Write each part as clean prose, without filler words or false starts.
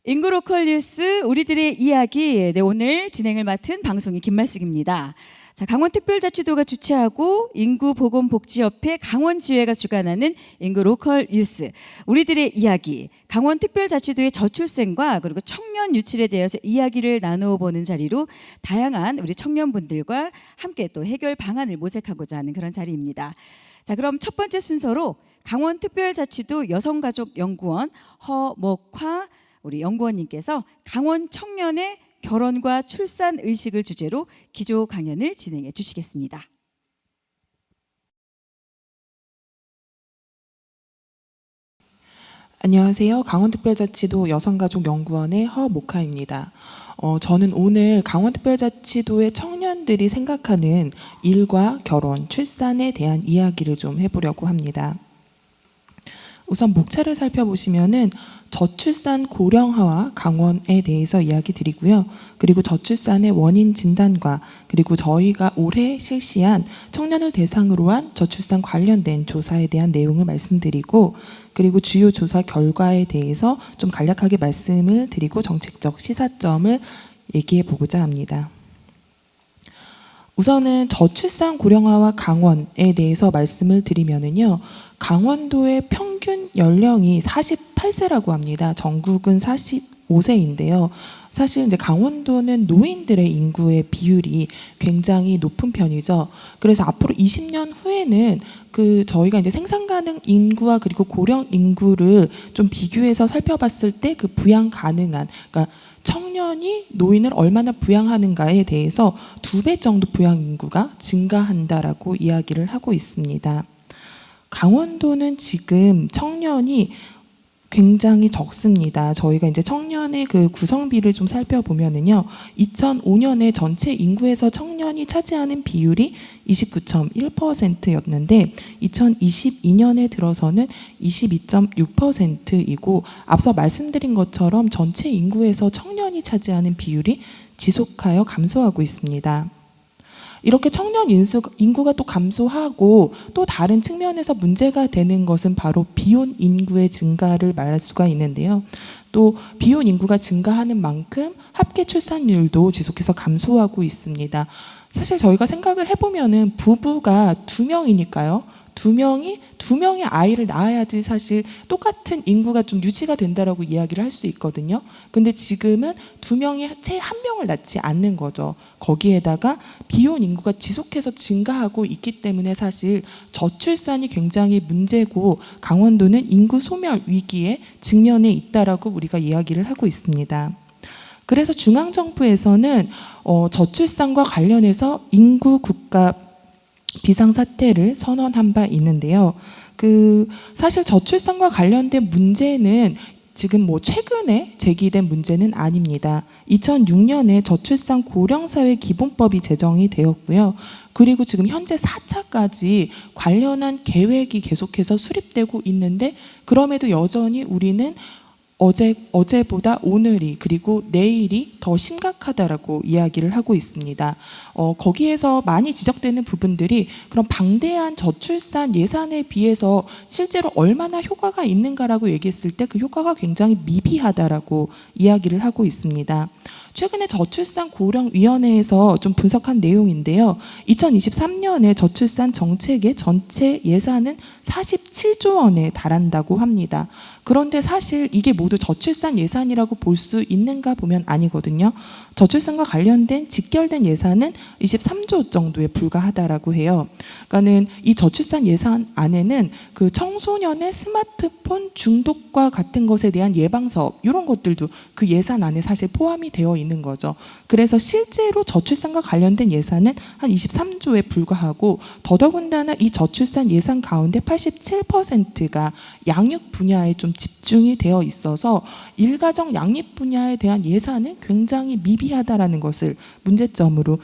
인구 로컬 뉴스 우리들의 이야기. 네, 오늘 진행을 맡은 방송인 김말숙입니다. 자, 강원특별자치도가 주최하고 인구보건복지협회 강원지회가 주관하는 인구 로컬 뉴스 우리들의 이야기. 강원특별자치도의 저출생과 그리고 청년 유출에 대해서 이야기를 나누어 보는 자리로 다양한 우리 청년분들과 함께 또 해결 방안을 모색하고자 하는 그런 자리입니다. 자, 그럼 첫 번째 순서로 강원특별자치도 여성가족연구원 허목화 우리 연구원님께서 강원 청년의 결혼과 출산 의식을 주제로 기조 강연을 진행해 주시겠습니다. 안녕하세요. 강원특별자치도 여성가족연구원의 허목화입니다. 저는 오늘 강원특별자치도의 청년들이 생각하는 일과 결혼, 출산에 대한 이야기를 좀 해보려고 합니다. 우선 목차를 살펴보시면은 저출산 고령화와 강원에 대해서 이야기 드리고요. 그리고 저출산의 원인 진단과 그리고 저희가 올해 실시한 청년을 대상으로 한 저출산 관련된 조사에 대한 내용을 말씀드리고, 그리고 주요 조사 결과에 대해서 좀 간략하게 말씀을 드리고 정책적 시사점을 얘기해 보고자 합니다. 우선은 저출산 고령화와 강원에 대해서 말씀을 드리면은요, 강원도의 평균 연령이 48세라고 합니다. 전국은 45세인데요. 사실 이제 강원도는 노인들의 인구의 비율이 굉장히 높은 편이죠. 그래서 앞으로 20년 후에는 저희가 이제 생산 가능 인구와 그리고 고령 인구를 좀 비교해서 살펴봤을 때 그 부양 가능한, 그러니까 청년이 노인을 얼마나 부양하는가에 대해서 2배 정도 부양 인구가 증가한다라고 이야기를 하고 있습니다. 강원도는 지금 청년이 굉장히 적습니다. 저희가 이제 청년의 그 구성비를 좀 살펴보면은요, 2005년에 전체 인구에서 청년이 차지하는 비율이 29.1%였는데 2022년에 들어서는 22.6%이고, 앞서 말씀드린 것처럼 전체 인구에서 청년이 차지하는 비율이 지속하여 감소하고 있습니다. 이렇게 청년 인구가 또 감소하고 또 다른 측면에서 문제가 되는 것은 바로 비혼 인구의 증가를 말할 수가 있는데요. 또 비혼 인구가 증가하는 만큼 합계 출산율도 지속해서 감소하고 있습니다. 사실 저희가 생각을 해보면은 부부가 2명이니까요. 두 명의 아이를 낳아야지 사실 똑같은 인구가 좀 유지가 된다라고 이야기를 할 수 있거든요. 근데 지금은 2명이 채 1명을 낳지 않는 거죠. 거기에다가 비혼 인구가 지속해서 증가하고 있기 때문에 사실 저출산이 굉장히 문제고, 강원도는 인구 소멸 위기에 직면해 있다라고 우리가 이야기를 하고 있습니다. 그래서 중앙정부에서는 저출산과 관련해서 인구 국가 비상사태를 선언한 바 있는데요. 사실 저출산과 관련된 문제는 지금 최근에 제기된 문제는 아닙니다. 2006년에 저출산 고령사회 기본법이 제정이 되었고요. 그리고 지금 현재 4차까지 관련한 계획이 계속해서 수립되고 있는데, 그럼에도 여전히 우리는 어제보다 오늘이 그리고 내일이 더 심각하다라고 이야기를 하고 있습니다. 거기에서 많이 지적되는 부분들이 그런 방대한 저출산 예산에 비해서 실제로 얼마나 효과가 있는가라고 얘기했을 때 그 효과가 굉장히 미비하다라고 이야기를 하고 있습니다. 최근에 저출산 고령위원회에서 좀 분석한 내용인데요. 2023년에 저출산 정책의 전체 예산은 47조 원에 달한다고 합니다. 그런데 사실 이게 모두 저출산 예산이라고 볼 수 있는가 보면 아니거든요. 저출산과 관련된 직결된 예산은 23조 정도에 불과하다라고 해요. 그러니까는 이 저출산 예산 안에는 그 청소년의 스마트폰 중독과 같은 것에 대한 예방 사업, 이런 것들도 그 예산 안에 사실 포함이 되어 있는 거죠. 그래서 실제로 저출산과 관련된 예산은 한 23조에 불과하고, 더더군다나 이 저출산 예산 가운데 87%가 양육 분야에 좀 집중이 되어 있어서 일가정 양립 분야에 대한 예산은 굉장히 미비하다라는 것을 문제점으로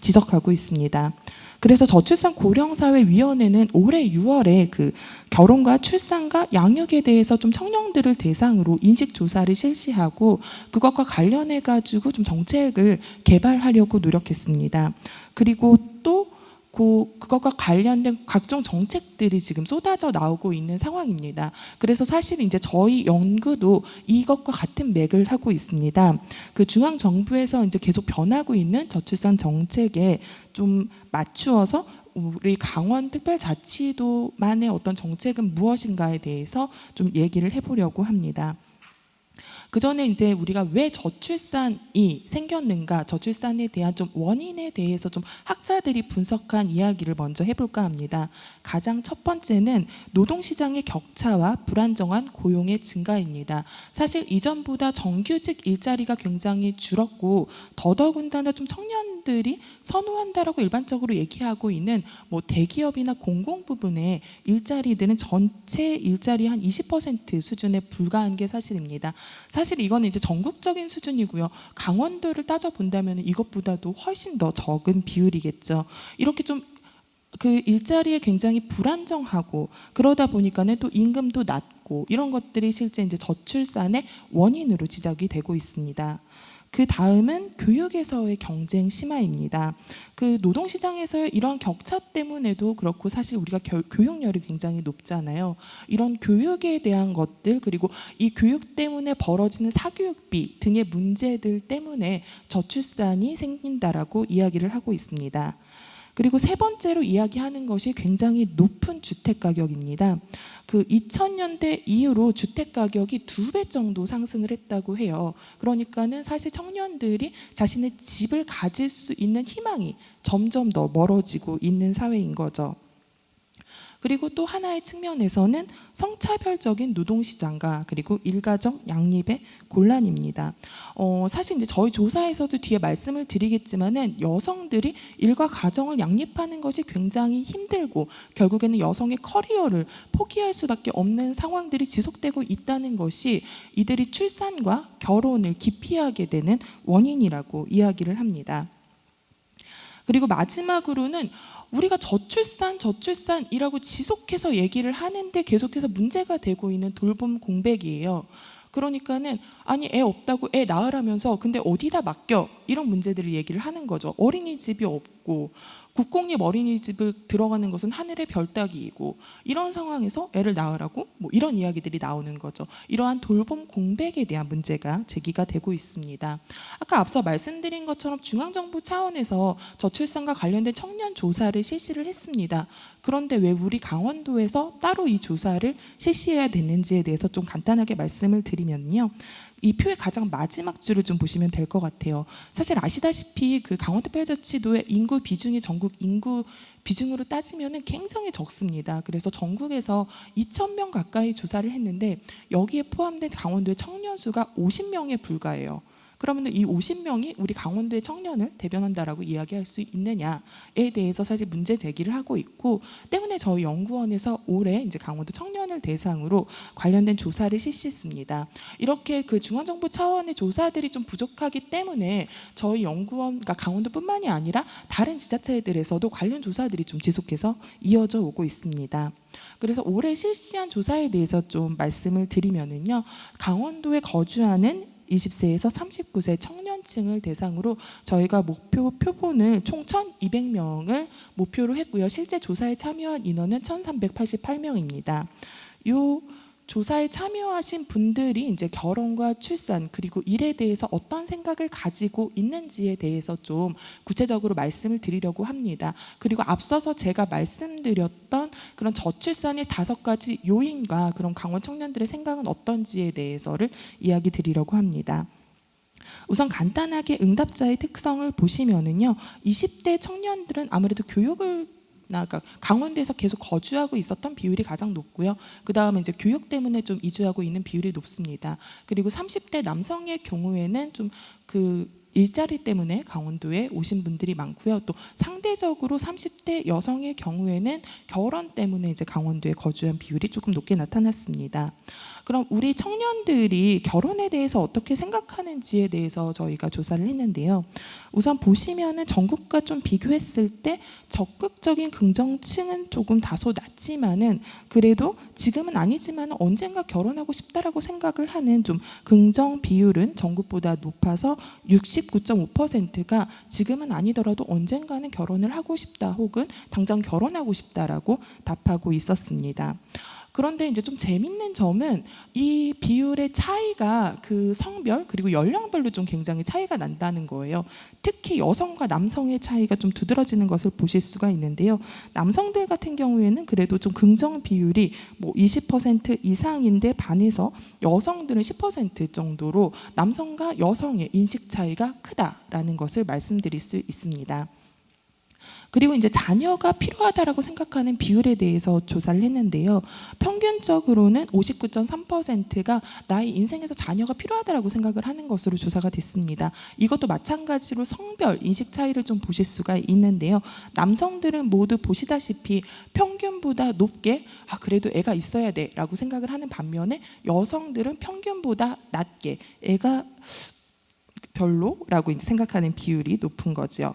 지적하고 있습니다. 그래서 저출산 고령사회위원회는 올해 6월에 그 결혼과 출산과 양육에 대해서 좀 청년들을 대상으로 인식조사를 실시하고 그것과 관련해 가지고 좀 정책을 개발하려고 노력했습니다. 그리고 또 그것과 관련된 각종 정책들이 지금 쏟아져 나오고 있는 상황입니다. 그래서 사실 이제 저희 연구도 이것과 같은 맥을 하고 있습니다. 그 중앙 정부에서 이제 계속 변하고 있는 저출산 정책에 좀 맞추어서 우리 강원특별자치도만의 어떤 정책은 무엇인가에 대해서 좀 얘기를 해보려고 합니다. 그 전에 이제 우리가 왜 저출산이 생겼는가, 저출산에 대한 좀 원인에 대해서 좀 학자들이 분석한 이야기를 먼저 해볼까 합니다. 가장 첫 번째는 노동시장의 격차와 불안정한 고용의 증가입니다. 사실 이전보다 정규직 일자리가 굉장히 줄었고 더더군다나 좀 청년들이 선호한다라고 일반적으로 얘기하고 있는 뭐 대기업이나 공공 부분의 일자리들은 전체 일자리 한 20% 수준에 불과한 게 사실입니다. 사실 이거는 이제 전국적인 수준이고요. 강원도를 따져본다면 이것보다도 훨씬 더 적은 비율이겠죠. 이렇게 좀 그 일자리에 굉장히 불안정하고 그러다 보니까는 또 임금도 낮고 이런 것들이 실제 이제 저출산의 원인으로 지적이 되고 있습니다. 그 다음은 교육에서의 경쟁 심화입니다. 그 노동시장에서의 이런 격차 때문에도 그렇고 사실 우리가 교육열이 굉장히 높잖아요. 이런 교육에 대한 것들 그리고 이 교육 때문에 벌어지는 사교육비 등의 문제들 때문에 저출산이 생긴다라고 이야기를 하고 있습니다. 그리고 세 번째로 이야기하는 것이 굉장히 높은 주택 가격입니다. 그 2000년대 이후로 주택 가격이 2배 정도 상승을 했다고 해요. 그러니까는 사실 청년들이 자신의 집을 가질 수 있는 희망이 점점 더 멀어지고 있는 사회인 거죠. 그리고 또 하나의 측면에서는 성차별적인 노동시장과 그리고 일가정 양립의 곤란입니다. 사실 이제 저희 조사에서도 뒤에 말씀을 드리겠지만은 여성들이 일과 가정을 양립하는 것이 굉장히 힘들고 결국에는 여성의 커리어를 포기할 수밖에 없는 상황들이 지속되고 있다는 것이 이들이 출산과 결혼을 기피하게 되는 원인이라고 이야기를 합니다. 그리고 마지막으로는 우리가 저출산이라고 지속해서 얘기를 하는데 계속해서 문제가 되고 있는 돌봄 공백이에요. 그러니까는 아니 애 없다고 애 낳으라면서 근데 어디다 맡겨 이런 문제들을 얘기를 하는 거죠. 어린이집이 없고 국공립 어린이집을 들어가는 것은 하늘의 별 따기이고 이런 상황에서 애를 낳으라고 뭐 이런 이야기들이 나오는 거죠. 이러한 돌봄 공백에 대한 문제가 제기가 되고 있습니다. 아까 앞서 말씀드린 것처럼 중앙정부 차원에서 저출산과 관련된 청년 조사를 실시를 했습니다. 그런데 왜 우리 강원도에서 따로 이 조사를 실시해야 되는지에 대해서 좀 간단하게 말씀을 드리면요. 이 표의 가장 마지막 줄을 좀 보시면 될 것 같아요. 사실 아시다시피 그 강원특별자치도의 인구 비중이 전국 인구 비중으로 따지면은 굉장히 적습니다. 그래서 전국에서 2,000명 가까이 조사를 했는데 여기에 포함된 강원도의 청년 수가 50명에 불과해요. 그러면 이 50명이 우리 강원도의 청년을 대변한다라고 이야기할 수 있느냐에 대해서 사실 문제 제기를 하고 있고 때문에 저희 연구원에서 올해 이제 강원도 청년을 대상으로 관련된 조사를 실시했습니다. 이렇게 그 중앙정부 차원의 조사들이 좀 부족하기 때문에 저희 연구원, 그러니까 강원도뿐만이 아니라 다른 지자체들에서도 관련 조사들이 좀 지속해서 이어져 오고 있습니다. 그래서 올해 실시한 조사에 대해서 좀 말씀을 드리면은요, 강원도에 거주하는 20세에서 39세 청년층을 대상으로 저희가 목표 표본을 총 1,200명을 목표로 했고요. 실제 조사에 참여한 인원은 1,388명입니다. 요 조사에 참여하신 분들이 이제 결혼과 출산 그리고 일에 대해서 어떤 생각을 가지고 있는지에 대해서 좀 구체적으로 말씀을 드리려고 합니다. 그리고 앞서서 제가 말씀드렸던 그런 저출산의 5가지 요인과 그런 강원 청년들의 생각은 어떤지에 대해서를 이야기 드리려고 합니다. 우선 간단하게 응답자의 특성을 보시면은요, 20대 청년들은 아무래도 교육을 그러니까 강원도에서 계속 거주하고 있었던 비율이 가장 높고요. 그 다음에 이제 교육 때문에 좀 이주하고 있는 비율이 높습니다. 그리고 30대 남성의 경우에는 좀 그 일자리 때문에 강원도에 오신 분들이 많고요. 또 상대적으로 30대 여성의 경우에는 결혼 때문에 이제 강원도에 거주한 비율이 조금 높게 나타났습니다. 그럼 우리 청년들이 결혼에 대해서 어떻게 생각하는지에 대해서 저희가 조사를 했는데요. 우선 보시면은 전국과 좀 비교했을 때 적극적인 긍정층은 조금 다소 낮지만은 그래도 지금은 아니지만 언젠가 결혼하고 싶다라고 생각을 하는 좀 긍정 비율은 전국보다 높아서 69.5%가 지금은 아니더라도 언젠가는 결혼을 하고 싶다 혹은 당장 결혼하고 싶다라고 답하고 있었습니다. 그런데 이제 좀 재밌는 점은 이 비율의 차이가 그 성별 그리고 연령별로 좀 굉장히 차이가 난다는 거예요. 특히 여성과 남성의 차이가 좀 두드러지는 것을 보실 수가 있는데요. 남성들 같은 경우에는 그래도 좀 긍정 비율이 뭐 20% 이상인데 반해서 여성들은 10% 정도로 남성과 여성의 인식 차이가 크다라는 것을 말씀드릴 수 있습니다. 그리고 이제 자녀가 필요하다라고 생각하는 비율에 대해서 조사를 했는데요. 평균적으로는 59.3%가 나의 인생에서 자녀가 필요하다라고 생각을 하는 것으로 조사가 됐습니다. 이것도 마찬가지로 성별 인식 차이를 좀 보실 수가 있는데요. 남성들은 모두 보시다시피 평균보다 높게 그래도 애가 있어야 돼라고 생각을 하는 반면에 여성들은 평균보다 낮게 애가 별로라고 이제 생각하는 비율이 높은 거죠.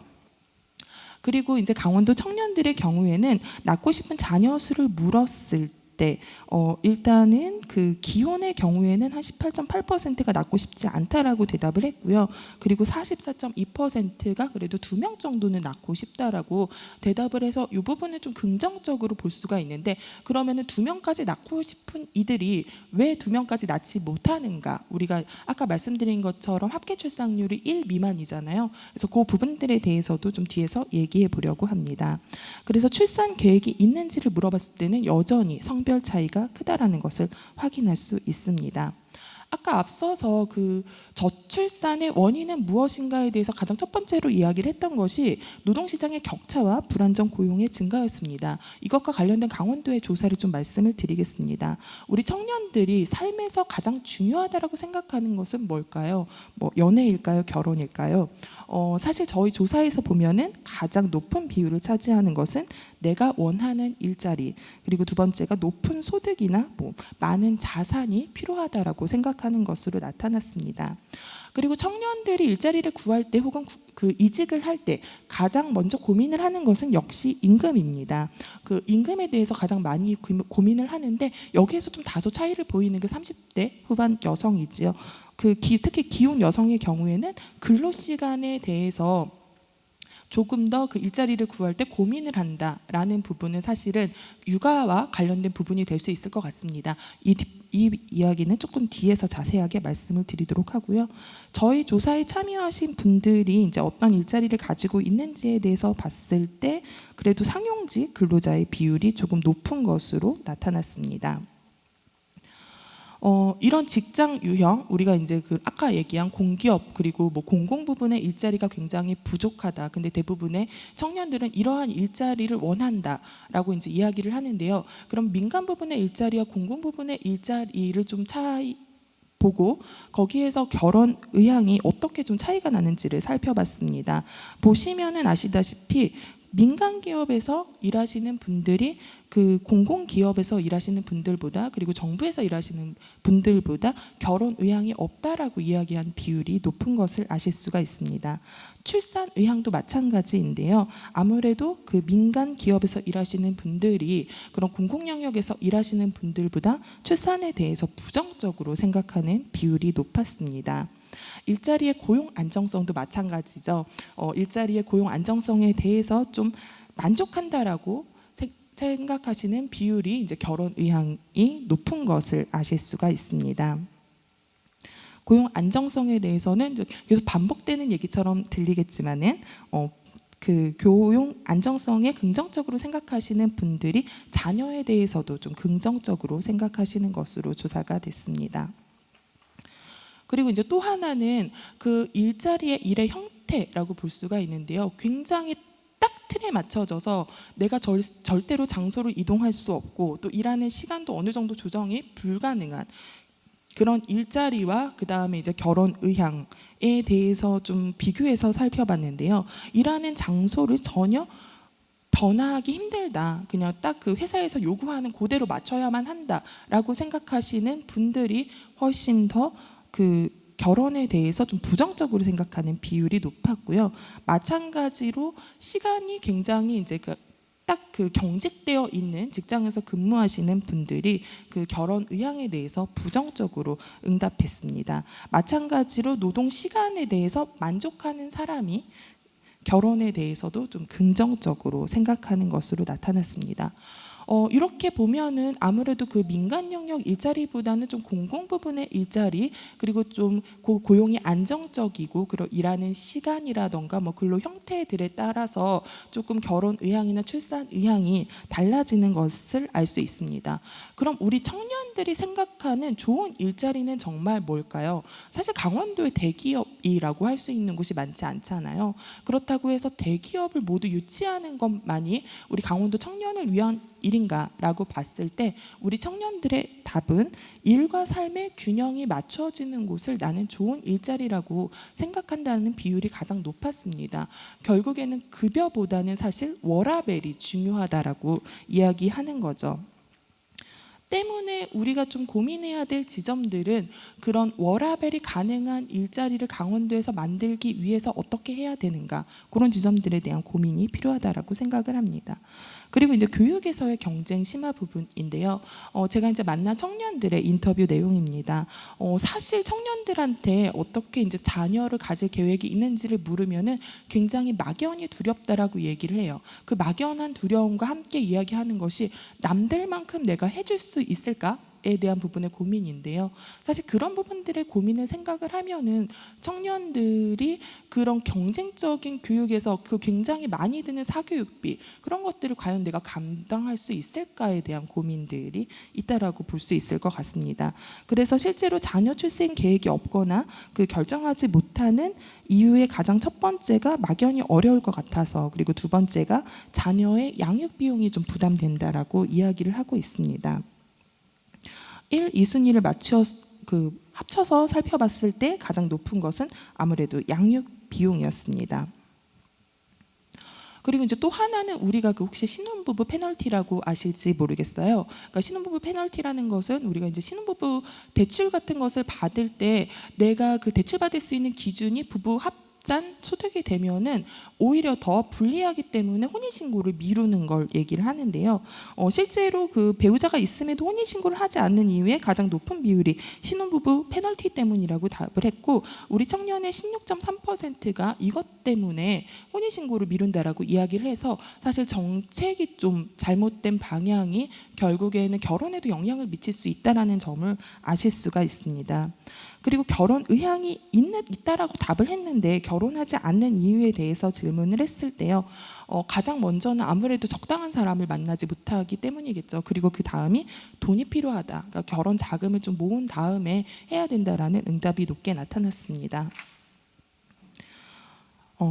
그리고 이제 강원도 청년들의 경우에는 낳고 싶은 자녀 수를 물었을 때 일단은 그 기혼의 경우에는 한 18.8%가 낳고 싶지 않다라고 대답을 했고요. 그리고 44.2%가 그래도 2명 정도는 낳고 싶다라고 대답을 해서 이 부분은 좀 긍정적으로 볼 수가 있는데 그러면은 2명까지 낳고 싶은 이들이 왜 2명까지 낳지 못하는가? 우리가 아까 말씀드린 것처럼 합계 출산율이 1 미만이잖아요. 그래서 그 부분들에 대해서도 좀 뒤에서 얘기해 보려고 합니다. 그래서 출산 계획이 있는지를 물어봤을 때는 여전히 성별 차이가 크다라는 것을 확인할 수 있습니다. 아까 앞서서 그 저출산의 원인은 무엇인가에 대해서 가장 첫 번째로 이야기를 했던 것이 노동시장의 격차와 불안정 고용의 증가였습니다. 이것과 관련된 강원도의 조사를 좀 말씀을 드리겠습니다. 우리 청년들이 삶에서 가장 중요하다고 생각하는 것은 뭘까요? 뭐 연애일까요? 결혼일까요? 사실 저희 조사에서 보면은 가장 높은 비율을 차지하는 것은 내가 원하는 일자리, 그리고 두 번째가 높은 소득이나 뭐 많은 자산이 필요하다라고 생각하는 것으로 나타났습니다. 그리고 청년들이 일자리를 구할 때 혹은 그 이직을 할 때 가장 먼저 고민을 하는 것은 역시 임금입니다. 그 임금에 대해서 가장 많이 고민을 하는데 여기에서 좀 다소 차이를 보이는 게 30대 후반 여성이지요. 특히 기혼 여성의 경우에는 근로 시간에 대해서 조금 더 그 일자리를 구할 때 고민을 한다라는 부분은 사실은 육아와 관련된 부분이 될 수 있을 것 같습니다. 이 이야기는 조금 뒤에서 자세하게 말씀을 드리도록 하고요. 저희 조사에 참여하신 분들이 이제 어떤 일자리를 가지고 있는지에 대해서 봤을 때 그래도 상용직 근로자의 비율이 조금 높은 것으로 나타났습니다. 이런 직장 유형, 우리가 이제 그 아까 얘기한 공기업 그리고 뭐 공공 부분의 일자리가 굉장히 부족하다. 근데 대부분의 청년들은 이러한 일자리를 원한다라고 이제 이야기를 하는데요. 그럼 민간 부분의 일자리와 공공 부분의 일자리를 좀 차이 보고 거기에서 결혼 의향이 어떻게 좀 차이가 나는지를 살펴봤습니다. 보시면은 아시다시피 민간 기업에서 일하시는 분들이 그 공공기업에서 일하시는 분들보다 그리고 정부에서 일하시는 분들보다 결혼 의향이 없다라고 이야기한 비율이 높은 것을 아실 수가 있습니다. 출산 의향도 마찬가지인데요. 아무래도 그 민간 기업에서 일하시는 분들이 그런 공공 영역에서 일하시는 분들보다 출산에 대해서 부정적으로 생각하는 비율이 높았습니다. 일자리의 고용 안정성도 마찬가지죠. 일자리의 고용 안정성에 대해서 좀 만족한다라고 생각하시는 비율이 이제 결혼 의향이 높은 것을 아실 수가 있습니다. 고용 안정성에 대해서는 계속 반복되는 얘기처럼 들리겠지만은 그 고용 안정성에 긍정적으로 생각하시는 분들이 자녀에 대해서도 좀 긍정적으로 생각하시는 것으로 조사가 됐습니다. 그리고 이제 또 하나는 그 일자리의 일의 형태라고 볼 수가 있는데요. 굉장히 딱 틀에 맞춰져서 내가 절대로 장소를 이동할 수 없고 또 일하는 시간도 어느 정도 조정이 불가능한 그런 일자리와 그 다음에 이제 결혼 의향에 대해서 좀 비교해서 살펴봤는데요. 일하는 장소를 전혀 변화하기 힘들다. 그냥 딱 그 회사에서 요구하는 그대로 맞춰야만 한다라고 생각하시는 분들이 훨씬 더 그 결혼에 대해서 좀 부정적으로 생각하는 비율이 높았고요. 마찬가지로 시간이 굉장히 이제 딱 그 경직되어 있는 직장에서 근무하시는 분들이 그 결혼 의향에 대해서 부정적으로 응답했습니다. 마찬가지로 노동 시간에 대해서 만족하는 사람이 결혼에 대해서도 좀 긍정적으로 생각하는 것으로 나타났습니다. 이렇게 보면은 아무래도 그 민간 영역 일자리보다는 좀 공공 부분의 일자리, 그리고 좀 고용이 안정적이고 그리고 일하는 시간이라던가 뭐 근로 형태들에 따라서 조금 결혼 의향이나 출산 의향이 달라지는 것을 알 수 있습니다. 그럼 우리 청년들이 생각하는 좋은 일자리는 정말 뭘까요? 사실 강원도의 대기업이라고 할 수 있는 곳이 많지 않잖아요. 그렇다고 해서 대기업을 모두 유치하는 것만이 우리 강원도 청년을 위한 일인가라고 봤을 때 우리 청년들의 답은 일과 삶의 균형이 맞춰지는 곳을 나는 좋은 일자리라고 생각한다는 비율이 가장 높았습니다. 결국에는 급여보다는 사실 워라밸이 중요하다라고 이야기하는 거죠. 때문에 우리가 좀 고민해야 될 지점들은 그런 워라밸이 가능한 일자리를 강원도에서 만들기 위해서 어떻게 해야 되는가, 그런 지점들에 대한 고민이 필요하다라고 생각을 합니다. 그리고 이제 교육에서의 경쟁 심화 부분인데요. 제가 이제 만난 청년들의 인터뷰 내용입니다. 사실 청년들한테 어떻게 이제 자녀를 가질 계획이 있는지를 물으면은 굉장히 막연히 두렵다라고 얘기를 해요. 그 막연한 두려움과 함께 이야기하는 것이 남들만큼 내가 해줄 수 있을까에 대한 부분의 고민인데요. 사실 그런 부분들의 고민을 생각을 하면은 청년들이 그런 경쟁적인 교육에서 그 굉장히 많이 드는 사교육비, 그런 것들을 과연 내가 감당할 수 있을까에 대한 고민들이 있다라고 볼 수 있을 것 같습니다. 그래서 실제로 자녀 출생 계획이 없거나 그 결정하지 못하는 이유의 가장 첫 번째가 막연히 어려울 것 같아서, 그리고 두 번째가 자녀의 양육 비용이 좀 부담된다라고 이야기를 하고 있습니다. 1, 2순위를 합쳐서 살펴봤을 때 가장 높은 것은 아무래도 양육 비용이었습니다. 그리고 이제 또 하나는 우리가 그 혹시 신혼부부 페널티라고 아실지 모르겠어요. 그러니까 신혼부부 페널티라는 것은 우리가 이제 신혼부부 대출 같은 것을 받을 때 내가 그 대출 받을 수 있는 기준이 부부 합산 소득이 되면은 오히려 더 불리하기 때문에 혼인신고를 미루는 걸 얘기를 하는데요. 실제로 그 배우자가 있음에도 혼인신고를 하지 않는 이유에 가장 높은 비율이 신혼부부 페널티 때문이라고 답을 했고, 우리 청년의 16.3%가 이것 때문에 혼인신고를 미룬다라고 이야기를 해서 사실 정책이 좀 잘못된 방향이 결국에는 결혼에도 영향을 미칠 수 있다는 점을 아실 수가 있습니다. 그리고 결혼 의향이 있다라고 답을 했는데 결혼하지 않는 이유에 대해서 질문을 했을 때요, 가장 먼저는 아무래도 적당한 사람을 만나지 못하기 때문이겠죠. 그리고 그 다음이 돈이 필요하다, 그러니까 결혼 자금을 좀 모은 다음에 해야 된다라는 응답이 높게 나타났습니다.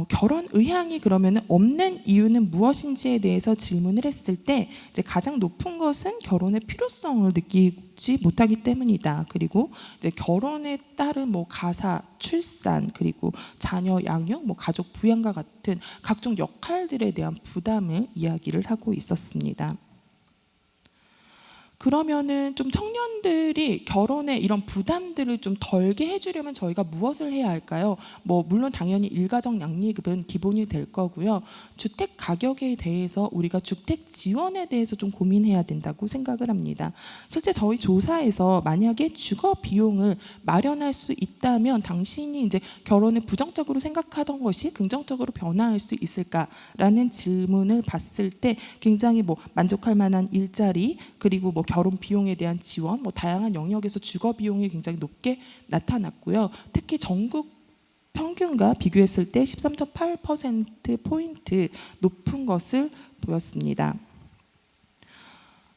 결혼 의향이 그러면 없는 이유는 무엇인지에 대해서 질문을 했을 때 이제 가장 높은 것은 결혼의 필요성을 느끼지 못하기 때문이다. 그리고 이제 결혼에 따른 뭐 가사, 출산, 그리고 자녀 양육, 뭐 가족 부양과 같은 각종 역할들에 대한 부담을 이야기를 하고 있었습니다. 그러면은 좀 청년들이 결혼에 이런 부담들을 좀 덜게 해주려면 저희가 무엇을 해야 할까요? 뭐 물론 당연히 일가정 양립은 기본이 될 거고요. 주택 가격에 대해서 우리가 주택 지원에 대해서 좀 고민해야 된다고 생각을 합니다. 실제 저희 조사에서 만약에 주거 비용을 마련할 수 있다면 당신이 이제 결혼을 부정적으로 생각하던 것이 긍정적으로 변화할 수 있을까라는 질문을 봤을 때 굉장히 뭐 만족할 만한 일자리, 그리고 뭐 결혼 비용에 대한 지원, 뭐 다양한 영역에서 주거 비용이 굉장히 높게 나타났고요. 특히 전국 평균과 비교했을 때 13.8%포인트 높은 것을 보였습니다.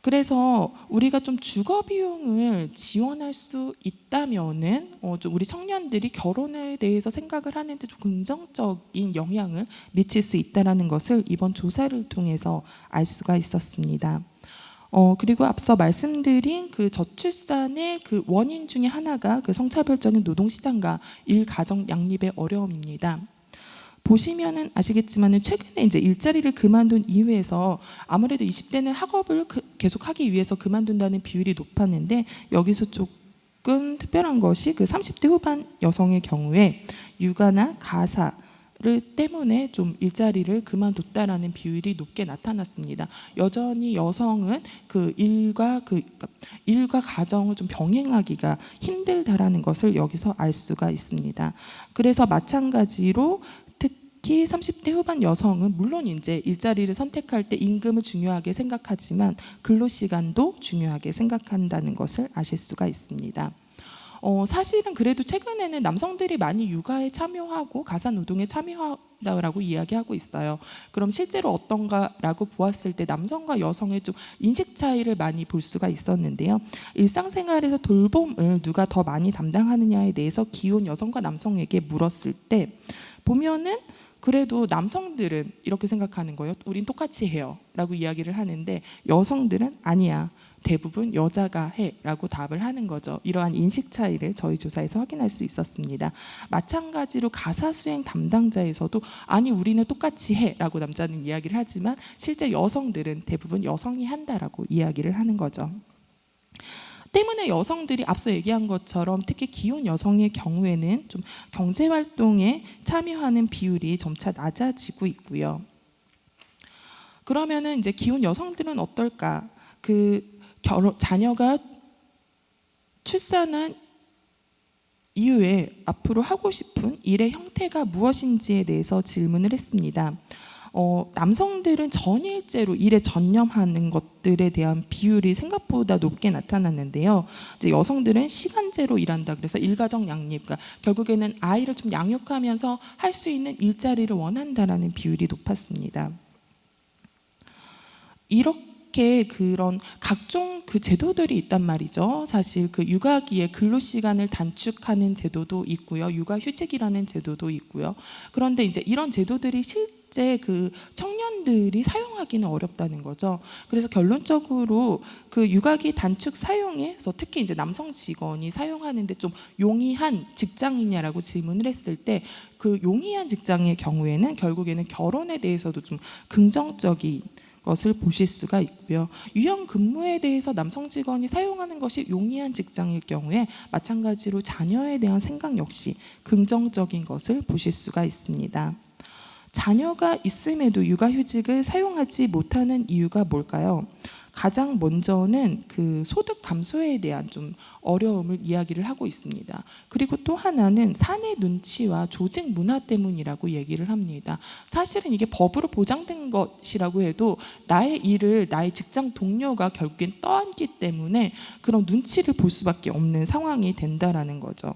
그래서 우리가 좀 주거 비용을 지원할 수 있다면은 좀 우리 청년들이 결혼에 대해서 생각을 하는데 좀 긍정적인 영향을 미칠 수 있다라는 것을 이번 조사를 통해서 알 수가 있었습니다. 그리고 앞서 말씀드린 그 저출산의 그 원인 중에 하나가 그 성차별적인 노동시장과 일가정 양립의 어려움입니다. 보시면은 아시겠지만은 최근에 이제 일자리를 그만둔 이후에서 아무래도 20대는 학업을 계속 하기 위해서 그만둔다는 비율이 높았는데, 여기서 조금 특별한 것이 그 30대 후반 여성의 경우에 육아나 가사 때문에 좀 일자리를 그만뒀다라는 비율이 높게 나타났습니다. 여전히 여성은 그러니까 일과 가정을 좀 병행하기가 힘들다라는 것을 여기서 알 수가 있습니다. 그래서 마찬가지로 특히 30대 후반 여성은 물론 이제 일자리를 선택할 때 임금을 중요하게 생각하지만 근로시간도 중요하게 생각한다는 것을 아실 수가 있습니다. 사실은 그래도 최근에는 남성들이 많이 육아에 참여하고 가사노동에 참여한다고 이야기하고 있어요. 그럼 실제로 어떤가라고 보았을 때 남성과 여성의 좀 인식 차이를 많이 볼 수가 있었는데요. 일상생활에서 돌봄을 누가 더 많이 담당하느냐에 대해서 기혼 여성과 남성에게 물었을 때 보면은 그래도 남성들은 이렇게 생각하는 거예요. 우린 똑같이 해요 라고 이야기를 하는데, 여성들은 아니야, 대부분 여자가 해 라고 답을 하는 거죠. 이러한 인식 차이를 저희 조사에서 확인할 수 있었습니다. 마찬가지로 가사 수행 담당자에서도 아니 우리는 똑같이 해 라고 남자는 이야기를 하지만 실제 여성들은 대부분 여성이 한다라고 이야기를 하는 거죠. 때문에 여성들이 앞서 얘기한 것처럼 특히 기혼 여성의 경우에는 좀 경제활동에 참여하는 비율이 점차 낮아지고 있고요. 그러면은 이제 기혼 여성들은 어떨까? 자녀가 출산한 이후에 앞으로 하고 싶은 일의 형태가 무엇인지에 대해서 질문을 했습니다. 남성들은 전일제로 일에 전념하는 것들에 대한 비율이 생각보다 높게 나타났는데요. 이제 여성들은 시간제로 일한다. 그래서 일가정 양립, 그러니까 결국에는 아이를 좀 양육하면서 할 수 있는 일자리를 원한다라는 비율이 높았습니다. 이렇게 그런 각종 그 제도들이 있단 말이죠. 사실 그 육아기에 근로 시간을 단축하는 제도도 있고요, 육아휴직이라는 제도도 있고요. 그런데 이제 이런 제도들이 실제 그 청년들이 사용하기는 어렵다는 거죠. 그래서 결론적으로 그 육아기 단축 사용에서 특히 이제 남성 직원이 사용하는데 좀 용이한 직장이냐라고 질문을 했을 때 그 용이한 직장의 경우에는 결국에는 결혼에 대해서도 좀 긍정적인 것을 보실 수가 있고요. 유연 근무에 대해서 남성 직원이 사용하는 것이 용이한 직장일 경우에 마찬가지로 자녀에 대한 생각 역시 긍정적인 것을 보실 수가 있습니다. 자녀가 있음에도 육아휴직을 사용하지 못하는 이유가 뭘까요? 가장 먼저는 그 소득 감소에 대한 좀 어려움을 이야기를 하고 있습니다. 그리고 또 하나는 사내 눈치와 조직 문화 때문이라고 얘기를 합니다. 사실은 이게 법으로 보장된 것이라고 해도 나의 일을 나의 직장 동료가 결국엔 떠안기 때문에 그런 눈치를 볼 수밖에 없는 상황이 된다라는 거죠.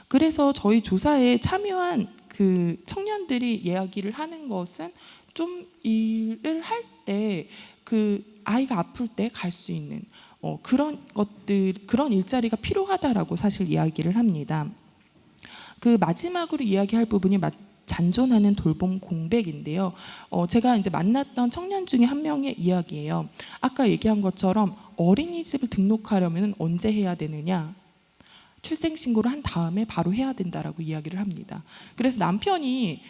그래서 저희 조사에 참여한 그 청년들이 이야기를 하는 것은 좀 일을 할 때 그 아이가 아플 때 갈 수 있는 그런 것들, 그런 일자리가 필요하다라고 사실 이야기를 합니다. 그 마지막으로 이야기할 부분이 잔존하는 돌봄 공백인데요. 제가 이제 만났던 청년 중에 한 명의 이야기예요. 아까 얘기한 것처럼 어린이집을 등록하려면 언제 해야 되느냐? 출생신고를 한 다음에 바로 해야 된다라고 이야기를 합니다. 그래서 남편이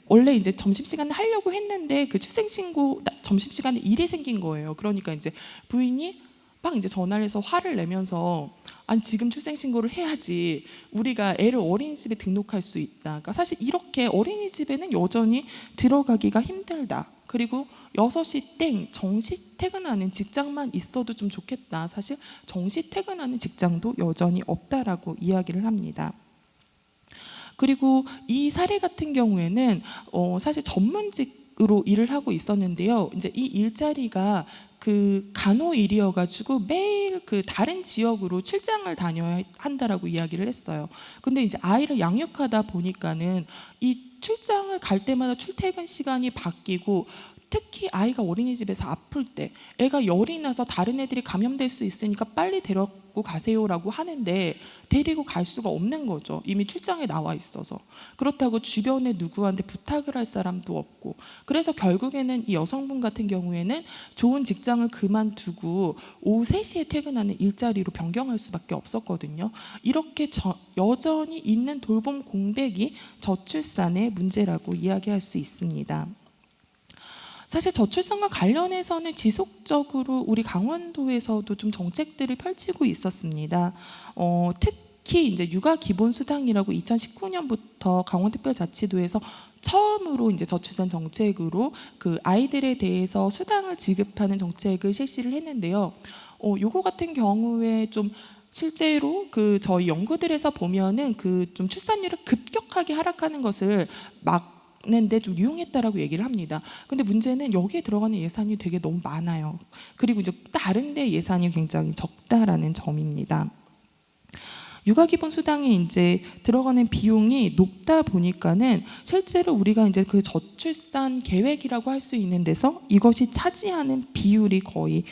원래 이제 점심시간에 하려고 했는데 그 출생신고 점심시간에 일이 생긴 거예요. 그러니까 이제 부인이 막 이제 전화를 해서 화를 내면서 아니 지금 출생신고를 해야지 우리가 애를 어린이집에 등록할 수 있다. 그러니까 사실 이렇게 어린이집에는 여전히 들어가기가 힘들다. 그리고 6시 땡 정시 퇴근하는 직장만 있어도 좀 좋겠다. 사실 정시 퇴근하는 직장도 여전히 없다라고 이야기를 합니다. 그리고 이 사례 같은 경우에는 사실 전문직으로 일을 하고 있었는데요. 이제 이 일자리가 그 간호일이어가지고 매일 그 다른 지역으로 출장을 다녀야 한다라고 이야기를 했어요. 근데 이제 아이를 양육하다 보니까는 이 출장을 갈 때마다 출퇴근 시간이 바뀌고 특히 아이가 어린이집에서 아플 때 애가 열이 나서 다른 애들이 감염될 수 있으니까 빨리 데리고 가세요라고 하는데 데리고 갈 수가 없는 거죠. 이미 출장에 나와 있어서. 그렇다고 주변에 누구한테 부탁을 할 사람도 없고, 그래서 결국에는 이 여성분 같은 경우에는 좋은 직장을 그만두고 오후 3시에 퇴근하는 일자리로 변경할 수밖에 없었거든요. 이렇게 여전히 있는 돌봄 공백이 저출산의 문제라고 이야기할 수 있습니다. 사실 저출산과 관련해서는 지속적으로 우리 강원도에서도 좀 정책들을 펼치고 있었습니다. 특히 이제 육아 기본 수당이라고 2019년부터 강원특별자치도에서 처음으로 이제 저출산 정책으로 그 아이들에 대해서 수당을 지급하는 정책을 실시를 했는데요. 요거 같은 경우에 좀 실제로 그 저희 연구들에서 보면은 그 좀 출산율을 급격하게 하락하는 것을 막는데 좀 유용했다라고 얘기를 합니다. 근데 문제는 여기에 들어가는 예산이 되게 너무 많아요. 그리고 이제 다른 데 예산이 굉장히 적다라는 점입니다. 육아기본수당에 이제 들어가는 비용이 높다 보니까는 실제로 우리가 이제 그 저출산 계획이라고 할 수 있는 데서 이것이 차지하는 비율이 거의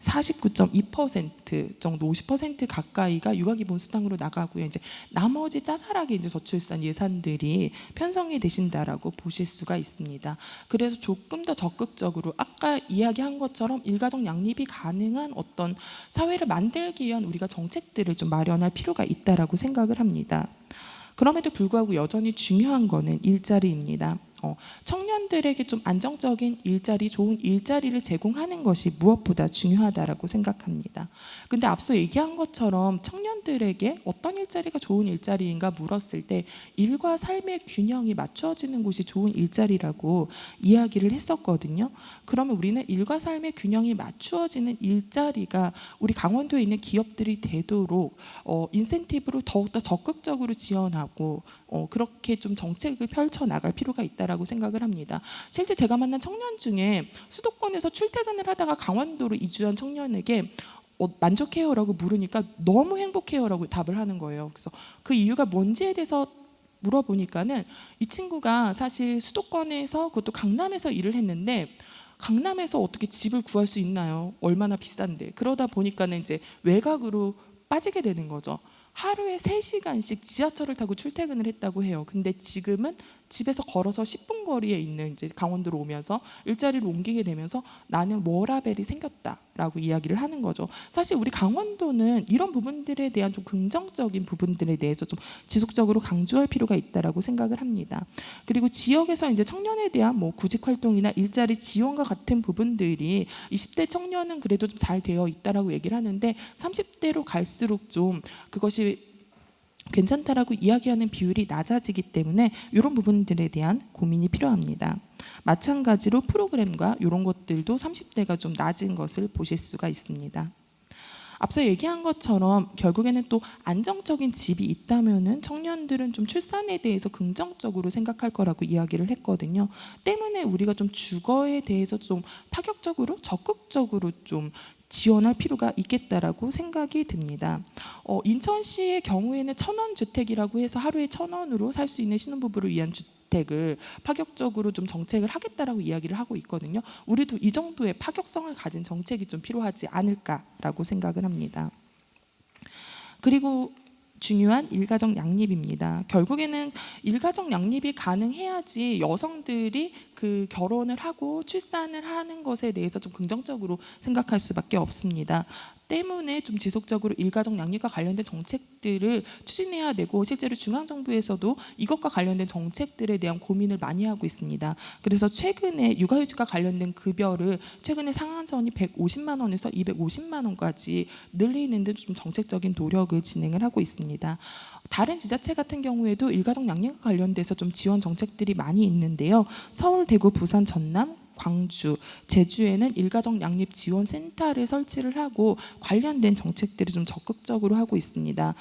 49.2% 정도, 50% 가까이가 육아기본수당으로 나가고요. 이제 나머지 짜잘하게 이제 저출산 예산들이 편성이 되신다라고 보실 수가 있습니다. 그래서 조금 더 적극적으로 아까 이야기한 것처럼 일가정 양립이 가능한 어떤 사회를 만들기 위한 우리가 정책들을 좀 마련할 필요가 있다라고 생각을 합니다. 그럼에도 불구하고 여전히 중요한 거는 일자리입니다. 청년들에게 좀 안정적인 일자리, 좋은 일자리를 제공하는 것이 무엇보다 중요하다라고 생각합니다. 근데 앞서 얘기한 것처럼 청년들에게 어떤 일자리가 좋은 일자리인가 물었을 때 일과 삶의 균형이 맞추어지는 곳이 좋은 일자리라고 이야기를 했었거든요. 그러면 우리는 일과 삶의 균형이 맞추어지는 일자리가 우리 강원도에 있는 기업들이 되도록 인센티브를 더욱더 적극적으로 지원하고 그렇게 좀 정책을 펼쳐 나갈 필요가 있다라고 생각을 합니다. 실제 제가 만난 청년 중에 수도권에서 출퇴근을 하다가 강원도로 이주한 청년에게 만족해요라고 물으니까 너무 행복해요라고 답을 하는 거예요. 그래서 그 이유가 뭔지에 대해서 물어보니까는 이 친구가 사실 수도권에서 그것도 강남에서 일을 했는데 강남에서 어떻게 집을 구할 수 있나요? 얼마나 비싼데. 그러다 보니까는 이제 외곽으로 빠지게 되는 거죠. 하루에 3시간씩 지하철을 타고 출퇴근을 했다고 해요. 근데 지금은 집에서 걸어서 10분 거리에 있는 이제 강원도로 오면서 일자리를 옮기게 되면서 나는 워라밸이 생겼다라고 이야기를 하는 거죠. 사실 우리 강원도는 이런 부분들에 대한 좀 긍정적인 부분들에 대해서 좀 지속적으로 강조할 필요가 있다라고 생각을 합니다. 그리고 지역에서 이제 청년에 대한 뭐 구직 활동이나 일자리 지원과 같은 부분들이 20대 청년은 그래도 좀 잘 되어 있다라고 얘기를 하는데 30대로 갈수록 좀 그것이 괜찮다라고 이야기하는 비율이 낮아지기 때문에 이런 부분들에 대한 고민이 필요합니다. 마찬가지로 프로그램과 이런 것들도 30대가 좀 낮은 것을 보실 수가 있습니다. 앞서 얘기한 것처럼 결국에는 또 안정적인 집이 있다면은 청년들은 좀 출산에 대해서 긍정적으로 생각할 거라고 이야기를 했거든요. 때문에 우리가 좀 주거에 대해서 좀 파격적으로 적극적으로 좀 지원할 필요가 있겠다라고 생각이 듭니다. 인천시의 경우에는 1,000원 주택이라고 해서 하루에 1,000원으로 살 수 있는 신혼부부를 위한 주택을 파격적으로 좀 정책을 하겠다라고 이야기를 하고 있거든요. 우리도 이 정도의 파격성을 가진 정책이 좀 필요하지 않을까라고 생각을 합니다. 그리고 중요한 일가정 양립입니다. 결국에는 일가정 양립이 가능해야지 여성들이 그 결혼을 하고 출산을 하는 것에 대해서 좀 긍정적으로 생각할 수밖에 없습니다. 때문에 좀 지속적으로 일가정 양립과 관련된 정책들을 추진해야 되고 실제로 중앙정부에서도 이것과 관련된 정책들에 대한 고민을 많이 하고 있습니다. 그래서 최근에 육아휴직과 관련된 급여를 최근에 상한선이 150만 원에서 250만 원까지 늘리는 데 좀 정책적인 노력을 진행을 하고 있습니다. 다른 지자체 같은 경우에도 일가정 양립과 관련돼서 좀 지원 정책들이 많이 있는데요. 서울, 대구, 부산, 전남, 광주, 제주에는 일가정 양립 지원 센터를 설치를 하고 관련된 정책들을 좀 적극적으로 하고 있습니다.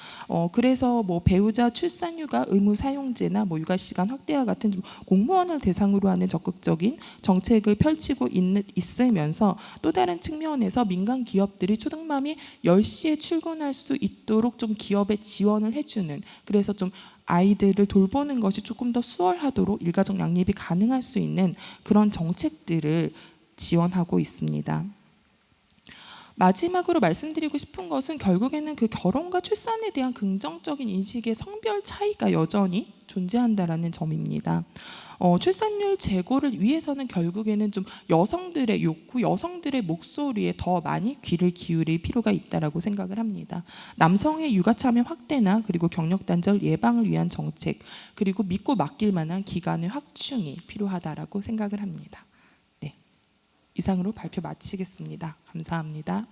그래서 뭐 배우자 출산휴가 의무 사용제나 뭐 육아 시간 확대와 같은 좀 공무원을 대상으로 하는 적극적인 정책을 펼치고 있으면서 또 다른 측면에서 민간 기업들이 초등맘이 10시에 출근할 수 있도록 좀 기업에 지원을 해주는, 그래서 좀 아이들을 돌보는 것이 조금 더 수월하도록 일가족 양립이 가능할 수 있는 그런 정책들을 지원하고 있습니다. 마지막으로 말씀드리고 싶은 것은 결국에는 그 결혼과 출산에 대한 긍정적인 인식의 성별 차이가 여전히 존재한다라는 점입니다. 출산율 제고를 위해서는 결국에는 좀 여성들의 욕구, 여성들의 목소리에 더 많이 귀를 기울일 필요가 있다라고 생각을 합니다. 남성의 육아 참여 확대나 그리고 경력 단절 예방을 위한 정책, 그리고 믿고 맡길 만한 기관의 확충이 필요하다라고 생각을 합니다. 네, 이상으로 발표 마치겠습니다. 감사합니다.